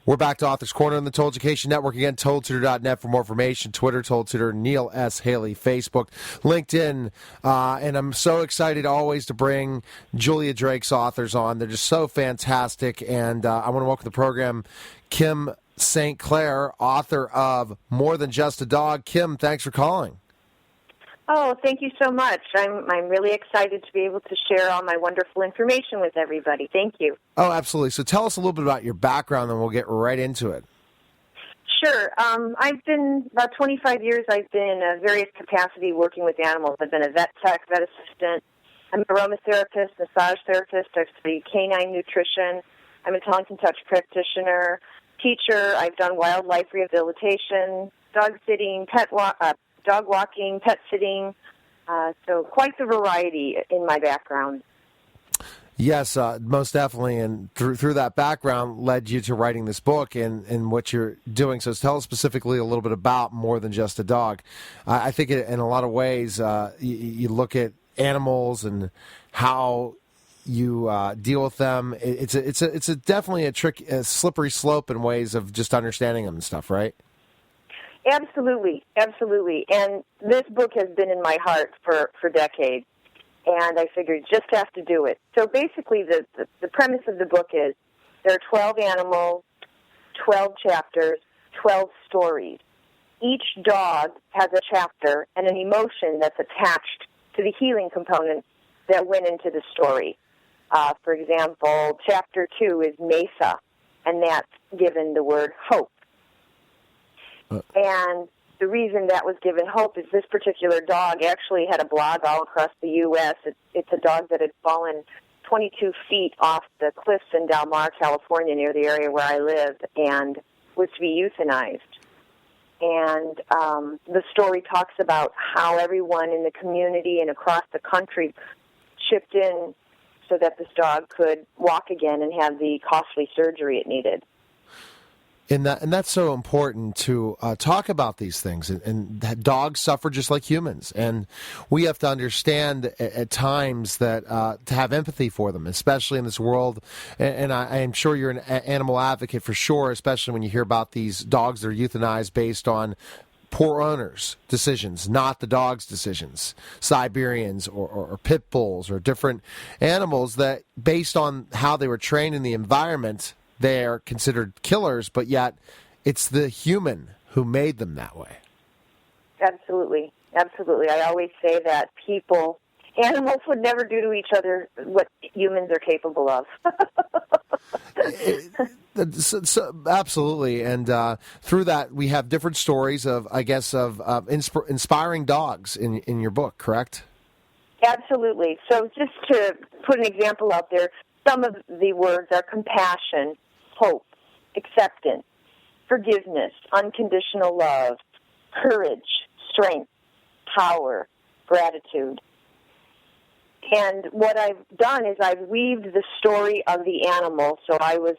We're back to Author's Corner on the Toll Education Network. Again, TollTutor.net for more information. Twitter, Toll Tutor, Neil S. Haley, Facebook, LinkedIn. And I'm so excited always to bring Julia Drake's authors on. They're just so fantastic. And I want to welcome to the program Kim St. Clair, author of More Than Just a Dog. Kim, thanks for calling. Oh, thank you so much. I'm really excited to be able to share all my wonderful information with everybody. Thank you. Oh, absolutely. So tell us a little bit about your background, and we'll get right into it. Sure. I've been, about 25 years, I've been in a various capacity working with animals. I've been a vet tech, vet assistant. I'm an aromatherapist, massage therapist. I've studied canine nutrition. I'm a tongue and touch practitioner, teacher. I've done wildlife rehabilitation, dog sitting, dog walking, pet sitting, so quite the variety in my background. Yes, most definitely, and through that background led you to writing this book and what you're doing. So tell us specifically a little bit about More Than Just a Dog. I think in a lot of ways you look at animals and how you deal with them. It's definitely a slippery slope in ways of just understanding them and stuff, right? Absolutely, absolutely. And this book has been in my heart for decades, and I figured just have to do it. So basically the premise of the book is there are 12 animals, 12 chapters, 12 stories. Each dog has a chapter and an emotion that's attached to the healing component that went into the story. For example, chapter 2 is Mesa, and that's given the word hope. And the reason that was given hope is this particular dog actually had a blog all across the U.S. It's a dog that had fallen 22 feet off the cliffs in Del Mar, California, near the area where I live, and was to be euthanized. And the story talks about how everyone in the community and across the country chipped in so that this dog could walk again and have the costly surgery it needed. And that's so important to talk about these things. And that dogs suffer just like humans. And we have to understand at times that to have empathy for them, especially in this world. And I am sure you're an animal advocate for sure, especially when you hear about these dogs that are euthanized based on poor owners' decisions, not the dog's decisions. Siberians or pit bulls or different animals that, based on how they were trained in the environment, they are considered killers, but yet it's the human who made them that way. Absolutely. Absolutely. I always say that animals would never do to each other what humans are capable of. Absolutely. And through that, we have different stories of inspiring dogs in your book, correct? Absolutely. So just to put an example out there, some of the words are compassion, hope, acceptance, forgiveness, unconditional love, courage, strength, power, gratitude. And what I've done is I've weaved the story of the animal. So I was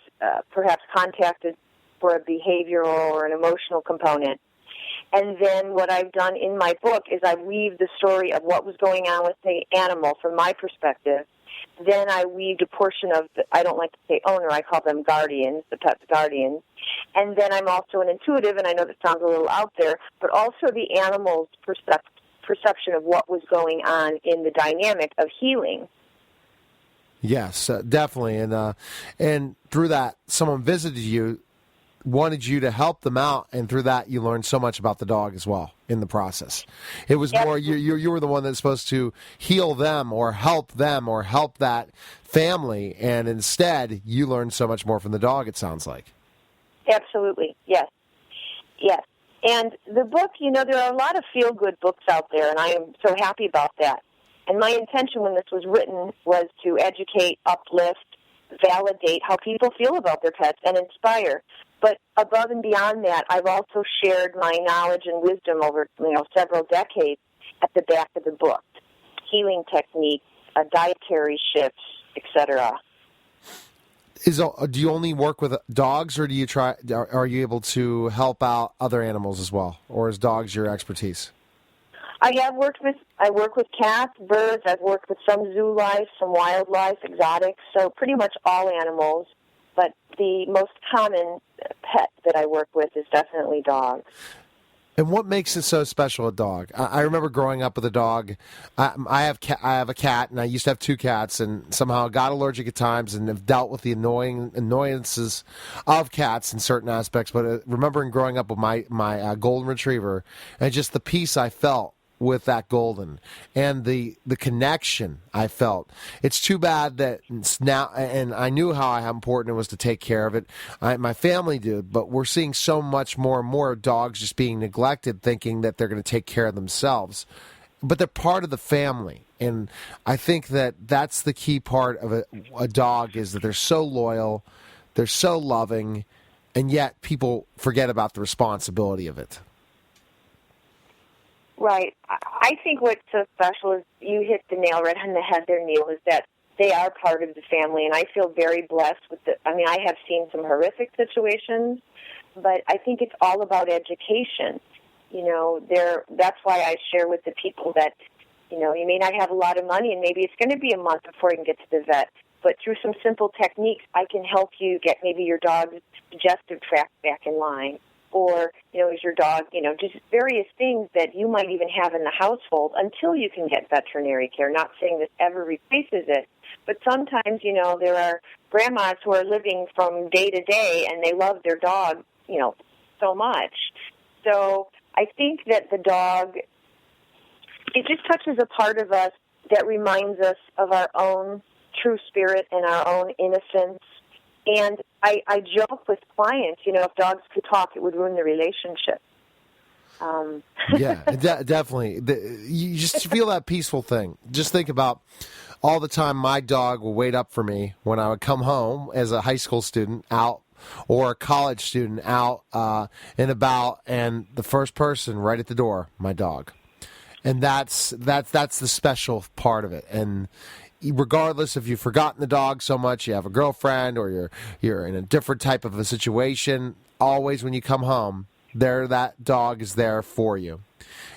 perhaps contacted for a behavioral or an emotional component. And then what I've done in my book is I've weaved the story of what was going on with the animal from my perspective. Then I weaved a portion of, I don't like to say owner, I call them guardians, the pet's guardians. And then I'm also an intuitive, and I know that sounds a little out there, but also the animal's perception of what was going on in the dynamic of healing. Yes, definitely. And through that, someone visited you, wanted you to help them out, and through that you learned so much about the dog as well in the process. It was more you were the one that's supposed to heal them or help that family, and instead you learned so much more from the dog, it sounds like. Absolutely, yes. And the book, there are a lot of feel-good books out there, and I am so happy about that. And my intention when this was written was to educate, uplift, validate how people feel about their pets, and inspire. But above and beyond that, I've also shared my knowledge and wisdom over several decades at the back of the book. Healing techniques, dietary shifts, etc. Do you only work with dogs, or are you able to help out other animals as well, or is dogs your expertise? I work with cats, birds. I've worked with some zoo life, some wildlife, exotics. So pretty much all animals. But the most common pet that I work with is definitely dogs. And what makes it so special, a dog? I remember growing up with a dog. I have a cat, and I used to have two cats, and somehow got allergic at times and have dealt with the annoyances of cats in certain aspects. But remembering growing up with my golden retriever and just the peace I felt with that golden and the connection I felt. It's too bad that it's now, and I knew how important it was to take care of it. My family did, but we're seeing so much more and more dogs just being neglected, thinking that they're going to take care of themselves. But they're part of the family. And I think that that's the key part of a dog, is that they're so loyal, they're so loving, and yet people forget about the responsibility of it. Right. I think what's so special is you hit the nail right on the head there, Neil, is that they are part of the family, and I feel very blessed with I have seen some horrific situations, but I think it's all about education. That's why I share with the people that, you may not have a lot of money, and maybe it's going to be a month before you can get to the vet, but through some simple techniques, I can help you get maybe your dog's digestive tract back in line. Or, is your dog, just various things that you might even have in the household until you can get veterinary care. Not saying this ever replaces it, but sometimes, there are grandmas who are living from day to day and they love their dog, so much. So I think that the dog, it just touches a part of us that reminds us of our own true spirit and our own innocence. And I joke with clients, if dogs could talk, it would ruin the relationship. Yeah, definitely. You just feel that peaceful thing. Just think about all the time my dog will wait up for me when I would come home as a high school student out or a college student out and about, and the first person right at the door, my dog. And that's the special part of it. And regardless if you've forgotten the dog so much, you have a girlfriend, or you're in a different type of a situation, always when you come home, that dog is there for you.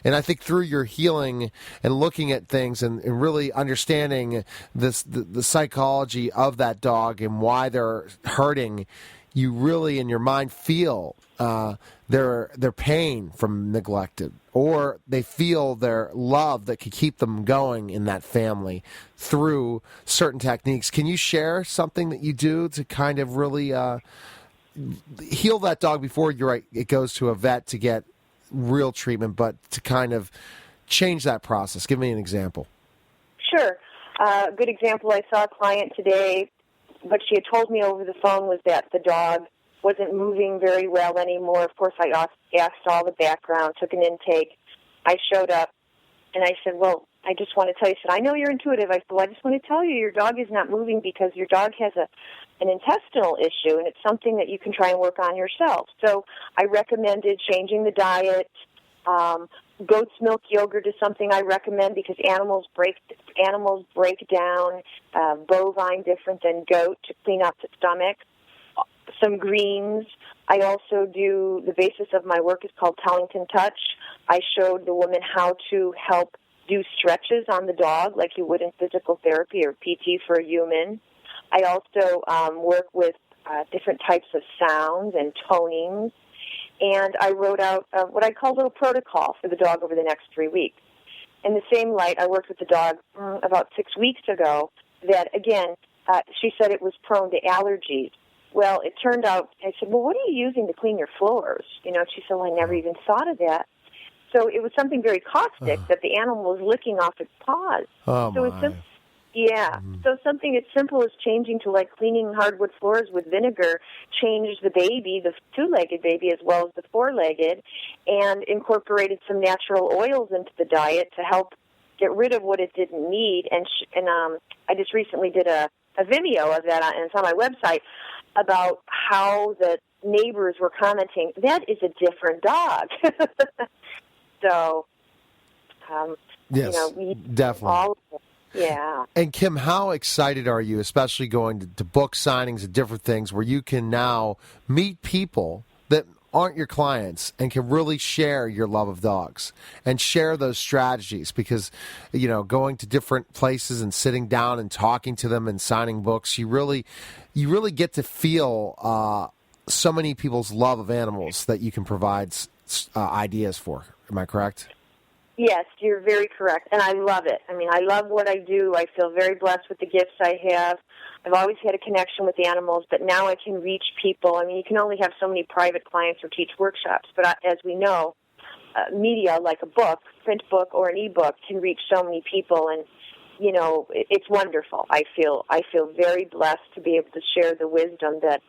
And I think through your healing and looking at things and really understanding the psychology of that dog and why they're hurting, you really in your mind feel their pain from neglected, or they feel their love that could keep them going in that family through certain techniques. Can you share something that you do to kind of really heal that dog before it goes to a vet to get real treatment, but to kind of change that process? Give me an example. Sure. A good example, I saw a client today. What she had told me over the phone was that the dog wasn't moving very well anymore. Of course, I asked all the background, took an intake. I showed up, and I said, well, I just want to tell you. She said, I know you're intuitive. I said, well, I just want to tell you your dog is not moving because your dog has an intestinal issue, and it's something that you can try and work on yourself. So I recommended changing the diet. Goat's milk yogurt is something I recommend because animals break down bovine different than goat to clean out the stomach. Some greens. I also do, the basis of my work is called Tellington Touch. I showed the woman how to help do stretches on the dog like you would in physical therapy or PT for a human. I also work with different types of sounds and tonings. And I wrote out what I call a little protocol for the dog over the next 3 weeks. In the same light, I worked with the dog about 6 weeks ago that, again, she said it was prone to allergies. Well, it turned out, I said, well, what are you using to clean your floors? She said, well, I never even thought of that. So it was something very caustic that the animal was licking off its paws. Oh, so my. So something as simple as changing to like cleaning hardwood floors with vinegar changed the baby, the two-legged baby as well as the four-legged, and incorporated some natural oils into the diet to help get rid of what it didn't need. And I just recently did a Vimeo of that, and it's on my website, about how the neighbors were commenting, that is a different dog. So, yes, definitely. Yeah. And Kim, how excited are you, especially going to book signings and different things where you can now meet people that aren't your clients and can really share your love of dogs and share those strategies? Because, going to different places and sitting down and talking to them and signing books, you really you really get to feel so many people's love of animals that you can provide ideas for. Am I correct? Yes, you're very correct, and I love it. I mean, I love what I do. I feel very blessed with the gifts I have. I've always had a connection with animals, but now I can reach people. I mean, you can only have so many private clients or teach workshops, but as we know, media like a book, print book, or an e-book can reach so many people, and you know, it's wonderful. I feel very blessed to be able to share the wisdom that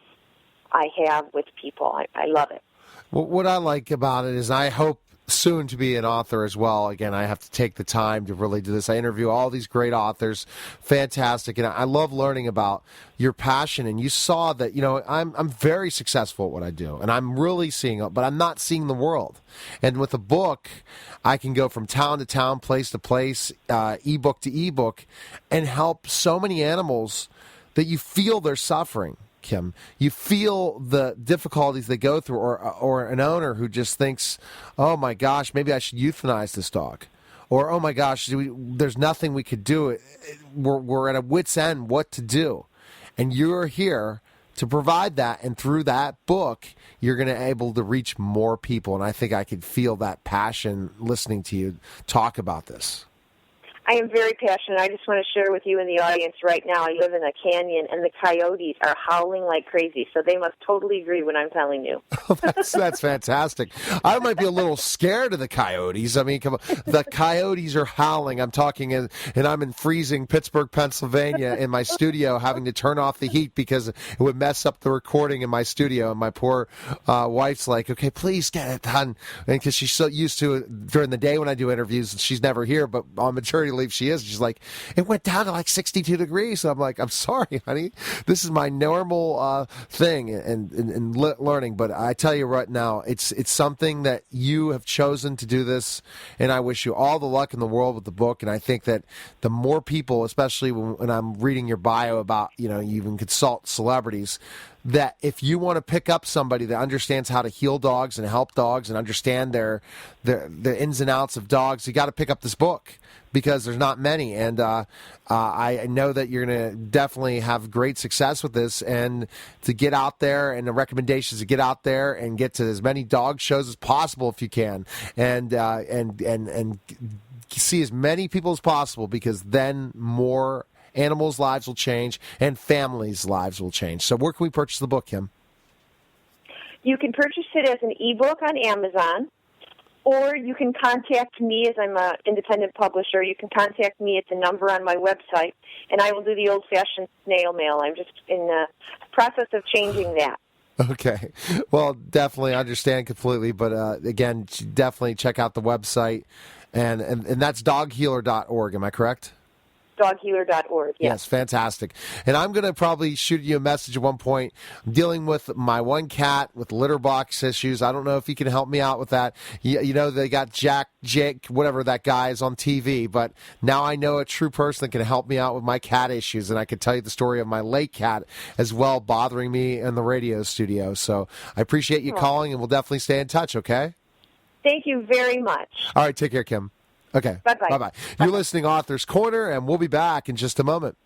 I have with people. I love it. Well, what I like about it is I hope soon to be an author as well. Again, I have to take the time to really do this. I interview all these great authors, fantastic, and I love learning about your passion. And you saw that, you know, I'm very successful at what I do, and I'm really seeing it, but I'm not seeing the world. And with a book, I can go from town to town, place to place, ebook to ebook, and help so many animals that you feel they're suffering. Kim, you feel the difficulties they go through, or an owner who just thinks, oh my gosh, maybe I should euthanize this dog, or oh my gosh, there's nothing we could do. We're at a wit's end what to do, and you're here to provide that, and through that book, you're going to be able to reach more people, and I think I could feel that passion listening to you talk about this. I am very passionate. I just want to share with you in the audience right now, I live in a canyon, and the coyotes are howling like crazy, so they must totally agree what I'm telling you. That's fantastic. I might be a little scared of the coyotes. I mean, come on. The coyotes are howling. I'm talking, and I'm in freezing Pittsburgh, Pennsylvania, in my studio, having to turn off the heat because it would mess up the recording in my studio, and my poor wife's like, okay, please get it done, and because she's so used to it during the day when I do interviews, she's never here, but on maternity leave she is. She's like, it went down to like 62 degrees. So I'm like, I'm sorry, honey. This is my normal thing and learning. But I tell you right now, it's something that you have chosen to do this, and I wish you all the luck in the world with the book. And I think that the more people, especially when I'm reading your bio about, you know, you even consult celebrities, that if you want to pick up somebody that understands how to heal dogs and help dogs and understand the ins and outs of dogs, you got to pick up this book, because there's not many. And I know that you're going to definitely have great success with this, and to get out there, and the recommendations to get out there and get to as many dog shows as possible if you can, and see as many people as possible, because then more animals' lives will change and families' lives will change. So where can we purchase the book, Kim? You can purchase it as an ebook on Amazon, or you can contact me, as I'm an independent publisher. You can contact me at the number on my website, and I will do the old-fashioned snail mail. I'm just in the process of changing that. Okay. Well, definitely understand completely, but again, definitely check out the website, and that's doghealer.org, am I correct? Doghealer.org, yes, fantastic. And I'm going to probably shoot you a message at one point. I'm dealing with my one cat with litter box issues. I don't know if you can help me out with that. You know, they got Jake, whatever that guy is on TV, but now I know a true person that can help me out with my cat issues, and I can tell you the story of my late cat as well, bothering me in the radio studio. So I appreciate you calling, and we'll definitely stay in touch, okay? Thank you very much. All right, take care, Kim. Okay. Bye-bye. Bye-bye. You're listening to Author's Corner, and we'll be back in just a moment.